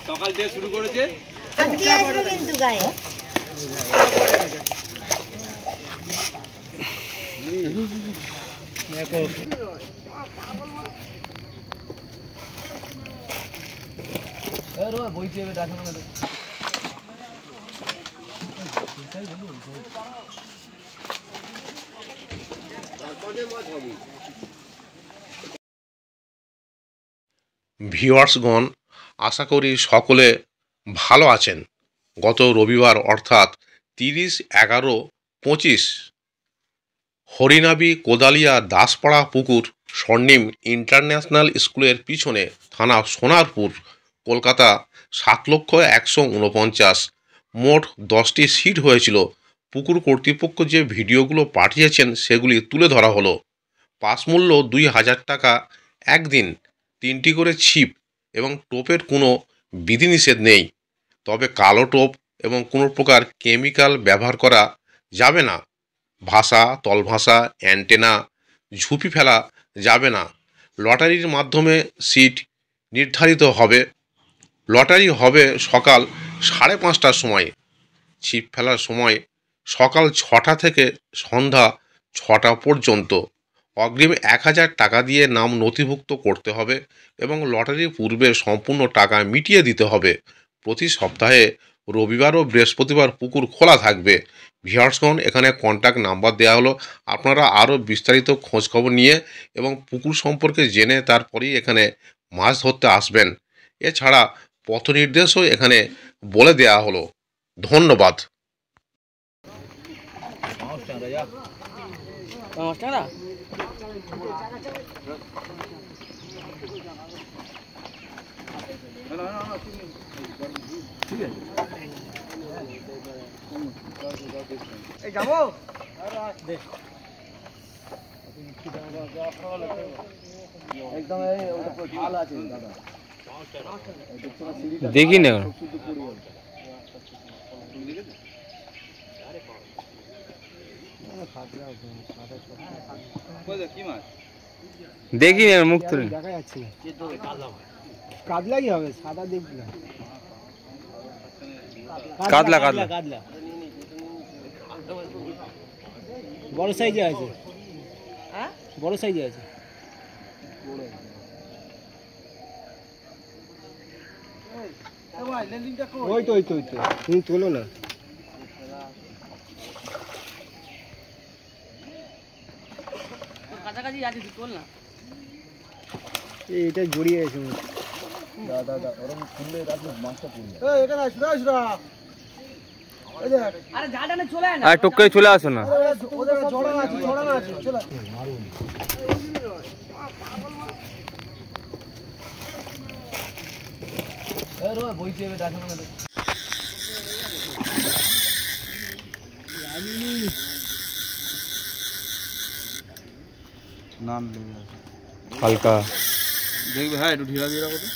সকাল থেকে শুরু করেছে কিন্তু গায়ে ভিউয়ার্সগণ, আশা করি সকলে ভালো আছেন। গত রবিবার অর্থাৎ 30/11/25 হরিনাবি কোদালিয়া দাসপাড়া পুকুর স্বর্ণিম ইন্টারন্যাশনাল স্কুলের পিছনে, থানা সোনারপুর, কলকাতা 7,149,। মোট 10টি সিট হয়েছিল। পুকুর কর্তৃপক্ষ যে ভিডিওগুলো পাঠিয়েছেন সেগুলি তুলে ধরা হলো। পাস মূল্য 2,000 টাকা একদিন, 3টি করে ছিপ এবং টোপের কোনো বিধিনিষেধ নেই। তবে কালো টোপ এবং কোনো প্রকার কেমিক্যাল ব্যবহার করা যাবে না। ভাষা, তলভাষা, অ্যান্টেনা, ঝুপি ফেলা যাবে না। লটারির মাধ্যমে সিট নির্ধারিত হবে। লটারি হবে সকাল 5:30টার সময়। ছিপ ফেলার সময় সকাল 6টা থেকে সন্ধ্যা 6টা পর্যন্ত। অগ্রিম 1,000 টাকা দিয়ে নাম নথিভুক্ত করতে হবে এবং লটারির পূর্বে সম্পূর্ণ টাকা মিটিয়ে দিতে হবে। প্রতি সপ্তাহে রবিবার ও বৃহস্পতিবার পুকুর খোলা থাকবে। ভিউয়ার্সগণ, এখানে কন্ট্যাক্ট নাম্বার দেওয়া হলো। আপনারা আরও বিস্তারিত খোঁজখবর নিয়ে এবং পুকুর সম্পর্কে জেনে তারপরেই এখানে মাছ ধরতে আসবেন। এছাড়া পথ নির্দেশও এখানে বলে দেওয়া হলো। ধন্যবাদ। দেখি না, দেখি না, মুখ তুলে দেখা যাচ্ছে না। কাতলাই হবে, সাদা দেখবি না। কাতলা কাতলা কাতলা বড় সাইজে আছে। হ্যাঁ, বড় সাইজে আছে। ওই তো তুমি তোলো না। কাছাকাছি আছে, তুই তোল না। এটা জড়িয়ে আছে। দাদা ওরকম খুললে মাছটা পড়বে। এটা না, আরে ঝাড়ানে চলে আয় না। আর টুক করে চলে আসো না। ওদের জড়ানো আছে চলে মারুন। এ রো বইছে দেখো না। নাম হালকা দেখবে। হ্যাঁ, একটু ঢিলা দিয়ে রাখো তো।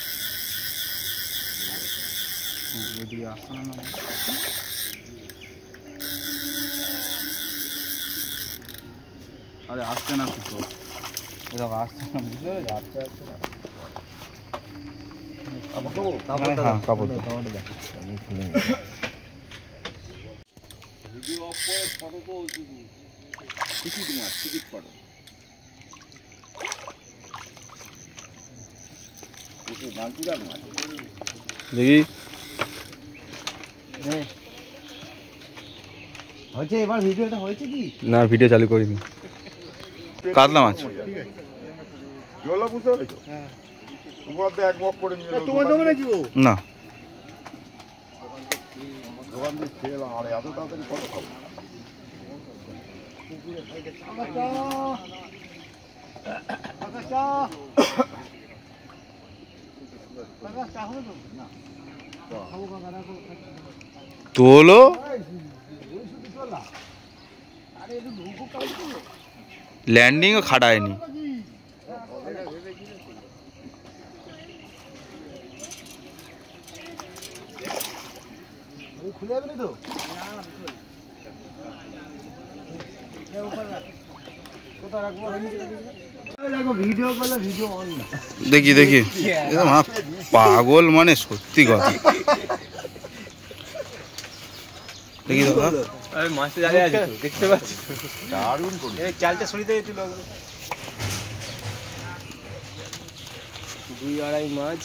আরে আসছে না, কিছু আসছে না, বুঝলে? আসছে দেখি হয়েছে। এবার ভিডিওটা হয়েছে কি না? ভিডিও চালু করিনি। কাতলা মাছ না। তোলো ল্যান্ডিংও খাটায়নি। খুলে যাবে তো। কোথায় দেখি দেখি একদম পাগল মানে সত্যি কথা। দেখি দাদা মাছটা দাঁড়িয়ে আছে দেখতে পাচ্ছি। চালটা সরিয়ে দিয়ে দিল 2-2.5 মাছ।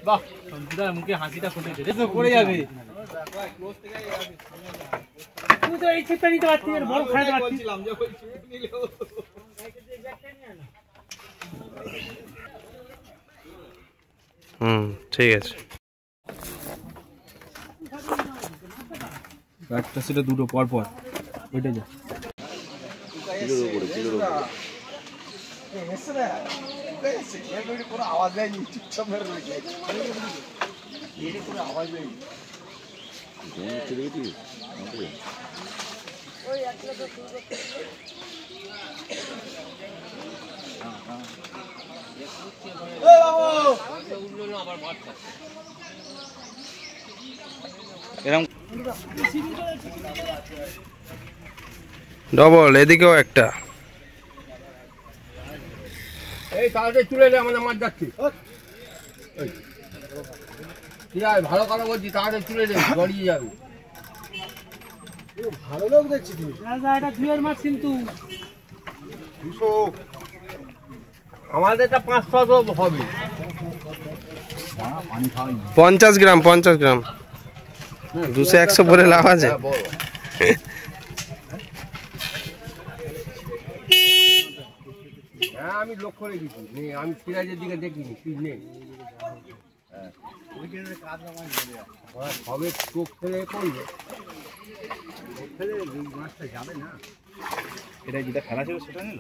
বাহ, সঞ্জুদার মুখে হাসিটা ফুটেছে। তো পড়ে যাবে। তুই তো এই ছিপটা নিতে পারছিস, বড় খাইতে পারছিস। ঠিক আছে। একটা সেটা দুটো পর পর ওইটা যা। আওয়াজ দেয়নি, চুপচাপ মেরে রয়েছে। কোনো আওয়াজ নেই। ডবল এদিকেও একটা। এই তাড়াতাড়ি তুলে নে, আমাদের মাছ যাচ্ছে। ঠিক আছে, ভালো কথা বলছি, তাড়াতাড়ি তুলে নে, জড়িয়ে যাবে। ভালো লোক দেখছি তুই। এটা দুয়ের মাছ কিন্তু আমাদের এটা 500 হবে। 50 গ্রাম 50 গ্রাম 200-100 বলে লাভ আছে। হ্যাঁ, আমি লক্ষ্য রেখেছি, আমি সিরাজের দিকে দেখিনি, তুই নেই। সবে চোখ ফেলে পড়বে, ফেলে মাছটা যাবে না। এটা যেটা খেলা ছিল সেটা নিল।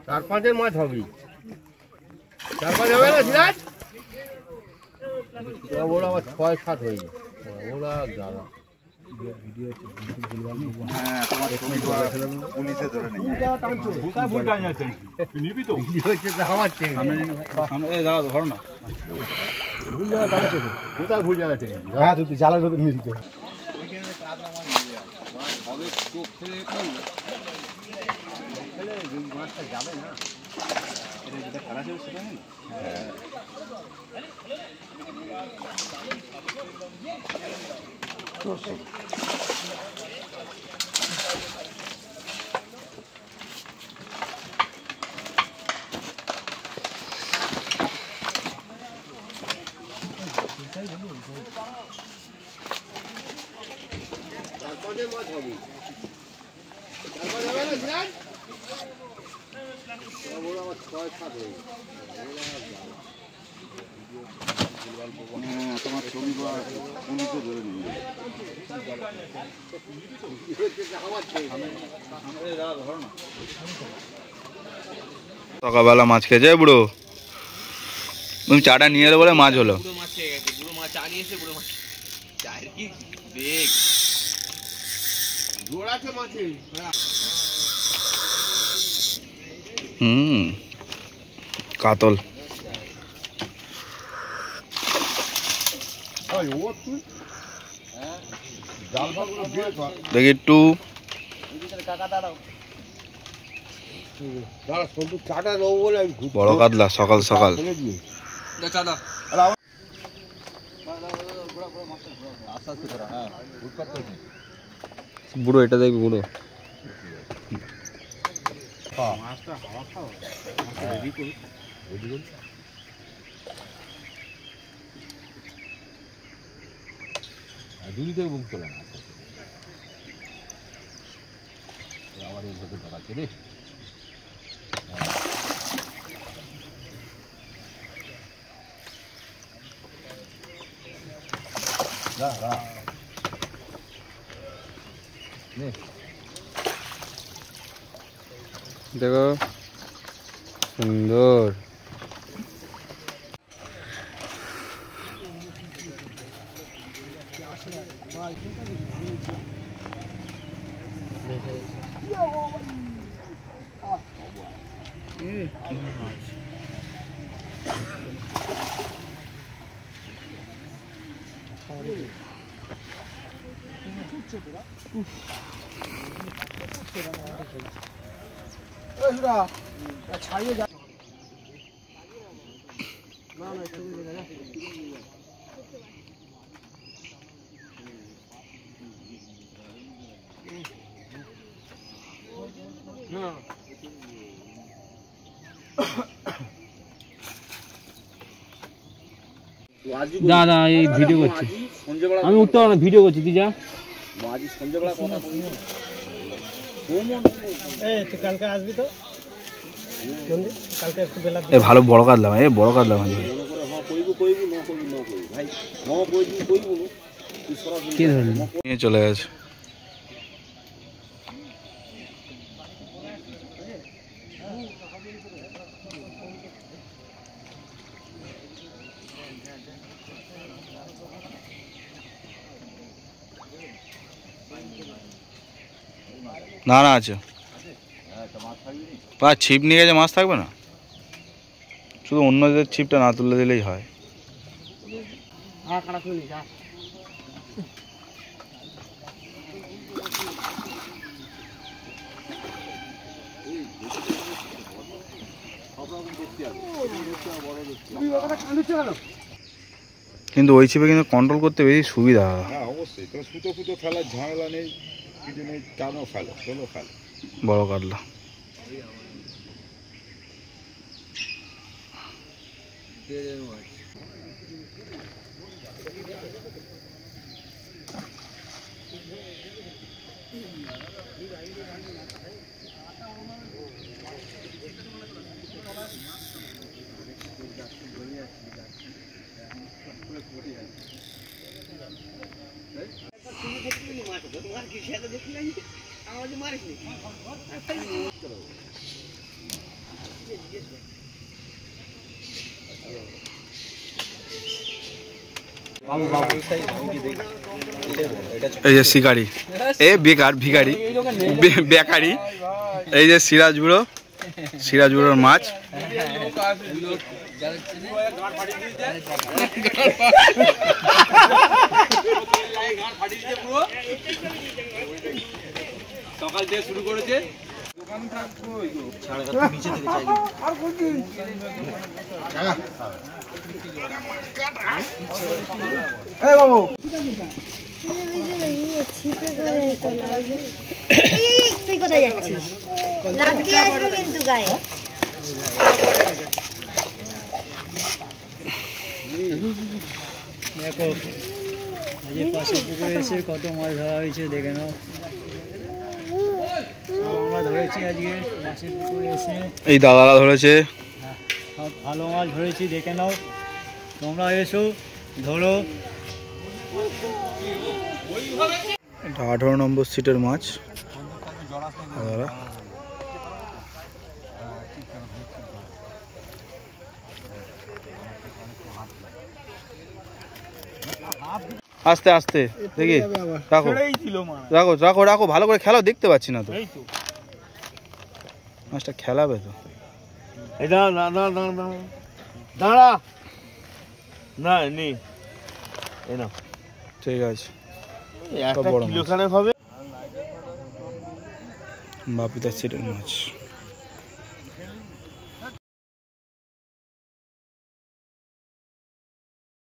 চার পাঁচের মাছ হবে, 4-5 হবে না সিরাজ? ওরা আবার 6-7 হয়ে যায়, ওরা যারা যাবে না। খেলা ছিল সেটা নেই। সকালবেলা মাছ খেয়েছে বুড়ো, তুমি চাটা নিয়ে এলো বলে মাছ হলো। কাতল দেখি একটু বড় কাতলা সকাল সকাল। বুড়ো এটা দেখবি বুড়ো। আরে লোকে ধরাচ্ছে রে যা যা নে দেখো সুন্দর। না না এই ভিডিও করছি আমি উঠতে পারবো না ভিডিও করছি তুই যা ভালো বড় কাটলাম বড় কাটলাম নিয়ে চলে গেছে। না না আছে ছিপ নিয়ে গেছে, মাছ থাকবে না, শুধু অন্যদের ছিপটা না তুলে দিলেই হয়। কিন্তু ওই ছিপে কিন্তু কন্ট্রোল করতে বেশি সুবিধা হয়। হ্যাঁ অবশ্যই, তবে সুতো ফুটো ফেলার ঝামেলা নেই, কিছু নেই, টানো ফেলো চলো ফেলো বড় কাটলা। এই যে শিকারি, এ বেকার ভিখারি বেকারি, এই যে সিরাজ বুড়োর মাছ। সকাল থেকে শুরু করেছে তুই কোথায় যাচ্ছিস? লাগিয়ে আসবে কিন্তু গায়ে। দেখো এই পাশে পুকুরে এসে কত মাছ ধরা হয়েছে দেখে নাও। আমরা ধরেছি আজকে মাছের পুকুরে এসে, এই দাদারা ধরেছে, সব ভালো মাছ ধরেছি দেখে নাও, তোমরা এসো ধরো। 18 নম্বর সিটের মাছ। আস্তে আস্তে দেখি, রাখো রাখো রাখো রাখো, ভালো করে খেলাও, দেখতে পাচ্ছি না তো মাছটা, খেলাবে তো। দাঁড়া না নি ঠিক আছে, একটা কিলোখানেক হবে। বাপিদার সিটের মাছ।